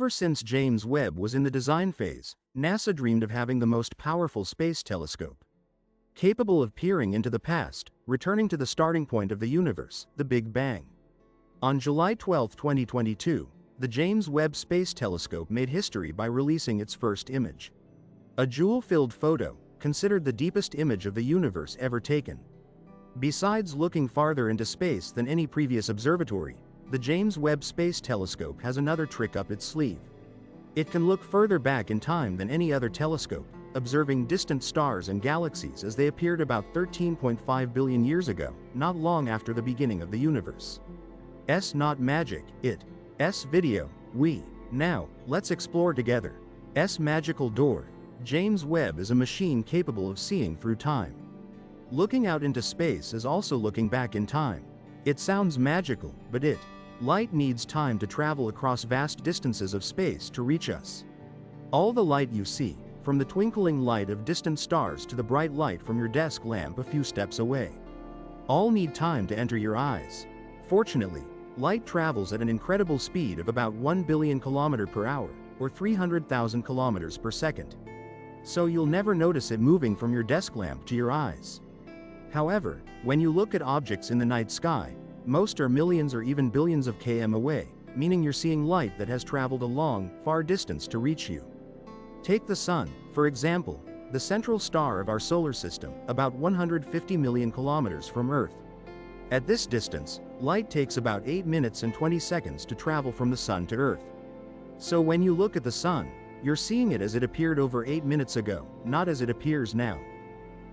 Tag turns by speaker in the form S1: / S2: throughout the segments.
S1: Ever since James Webb was in the design phase, NASA dreamed of having the most powerful space telescope, capable of peering into the past, returning to the starting point of the universe, the Big Bang. On July 12, 2022, the James Webb Space Telescope made history by releasing its first image. A jewel-filled photo, considered the deepest image of the universe ever taken. Besides looking farther into space than any previous observatory, the James Webb Space Telescope has another trick up its sleeve. It can look further back in time than any other telescope, observing distant stars and galaxies as they appeared about 13.5 billion years ago, not long after the beginning of the universe. Not magic, it's video. Now, let's explore together. Magical door. James Webb is a machine capable of seeing through time. Looking out into space is also looking back in time. It sounds magical, but light needs time to travel across vast distances of space to reach us. All the light you see, from the twinkling light of distant stars to the bright light from your desk lamp a few steps away, all need time to enter your eyes. Fortunately, light travels at an incredible speed of about 1 billion km per hour, or 300,000 km per second. So you'll never notice it moving from your desk lamp to your eyes. However, when you look at objects in the night sky, most are millions or even billions of km away, meaning you're seeing light that has traveled a long, far distance to reach you. Take the Sun, for example, the central star of our solar system, about 150 million kilometers from Earth. At this distance, light takes about 8 minutes and 20 seconds to travel from the Sun to Earth. So when you look at the Sun, you're seeing it as it appeared over 8 minutes ago, not as it appears now.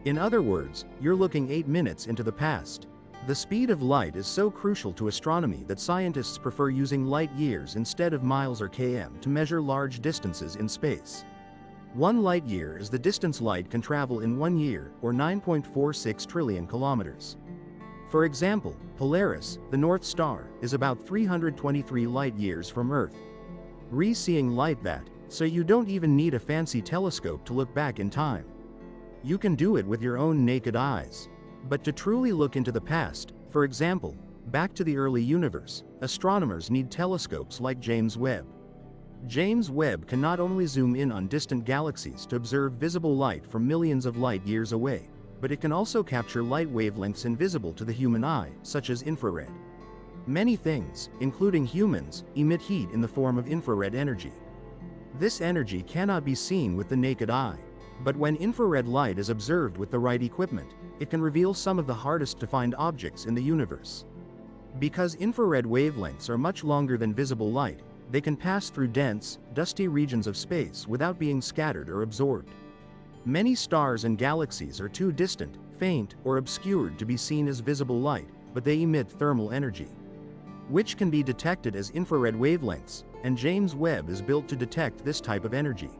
S1: In other words, you're looking 8 minutes into the past. The speed of light is so crucial to astronomy that scientists prefer using light years instead of miles or km to measure large distances in space. 1 light year is the distance light can travel in 1 year, or 9.46 trillion kilometers. For example, Polaris, the North Star, is about 323 light years from Earth. Seeing light that, so you don't even need a fancy telescope to look back in time. You can do it with your own naked eyes. But to truly look into the past, for example, back to the early universe, astronomers need telescopes like James Webb. James Webb can not only zoom in on distant galaxies to observe visible light from millions of light years away, but it can also capture light wavelengths invisible to the human eye, such as infrared. Many things, including humans, emit heat in the form of infrared energy. This energy cannot be seen with the naked eye, but when infrared light is observed with the right equipment, it can reveal some of the hardest to find objects in the universe. Because infrared wavelengths are much longer than visible light, they can pass through dense, dusty regions of space without being scattered or absorbed. Many stars and galaxies are too distant, faint, or obscured to be seen as visible light, but they emit thermal energy, which can be detected as infrared wavelengths, and James Webb is built to detect this type of energy.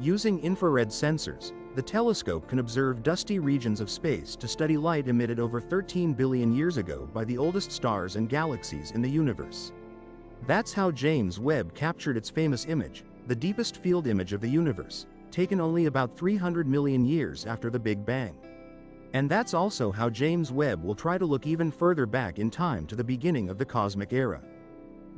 S1: Using infrared sensors, the telescope can observe dusty regions of space to study light emitted over 13 billion years ago by the oldest stars and galaxies in the universe. That's how James Webb captured its famous image, the deepest field image of the universe, taken only about 300 million years after the Big Bang. And that's also how James Webb will try to look even further back in time to the beginning of the cosmic era.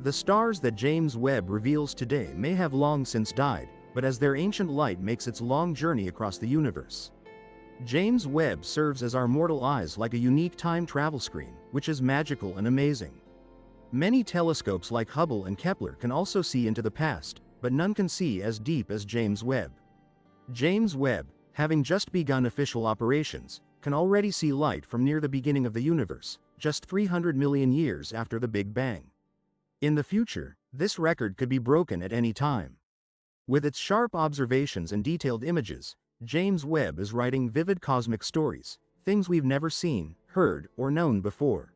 S1: The stars that James Webb reveals today may have long since died, but as their ancient light makes its long journey across the universe, James Webb serves as our mortal eyes like a unique time travel screen, which is magical and amazing. Many telescopes like Hubble and Kepler can also see into the past, but none can see as deep as James Webb. James Webb, having just begun official operations, can already see light from near the beginning of the universe, just 300 million years after the Big Bang. In the future, this record could be broken at any time. With its sharp observations and detailed images, James Webb is writing vivid cosmic stories, things we've never seen, heard, or known before.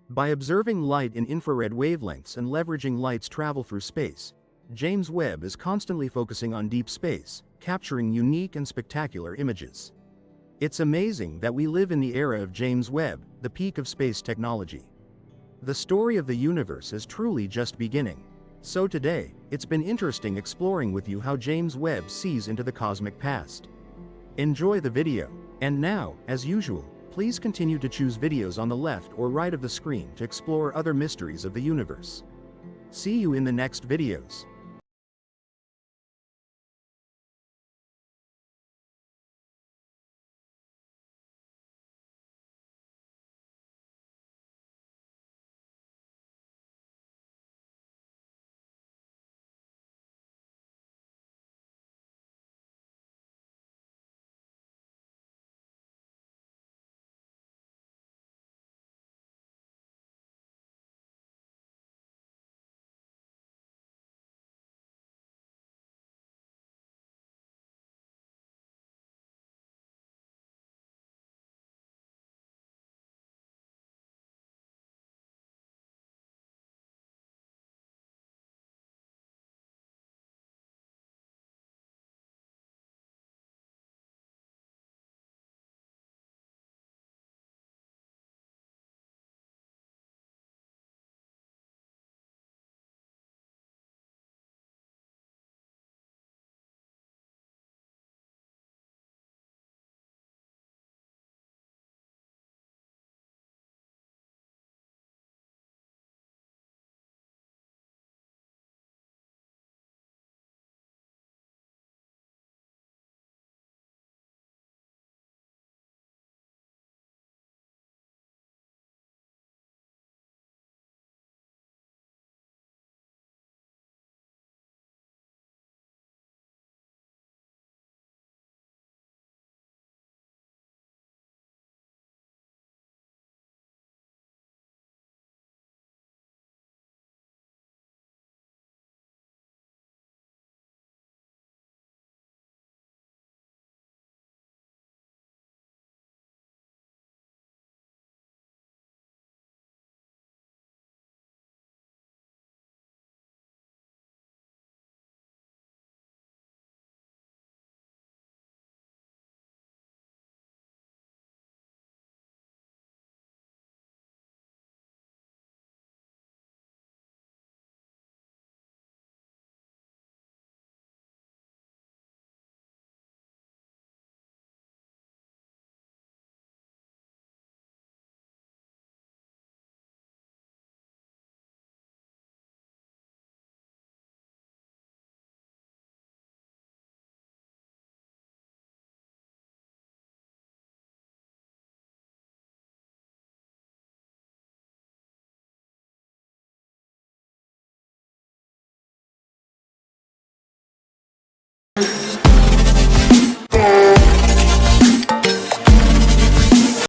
S1: By observing light in infrared wavelengths and leveraging light's travel through space, James Webb is constantly focusing on deep space, capturing unique and spectacular images. It's amazing that we live in the era of James Webb, the peak of space technology. The story of the universe is truly just beginning. So today, it's been interesting exploring with you how James Webb sees into the cosmic past. Enjoy the video. And now, as usual, please continue to choose videos on the left or right of the screen to explore other mysteries of the universe. See you in the next videos.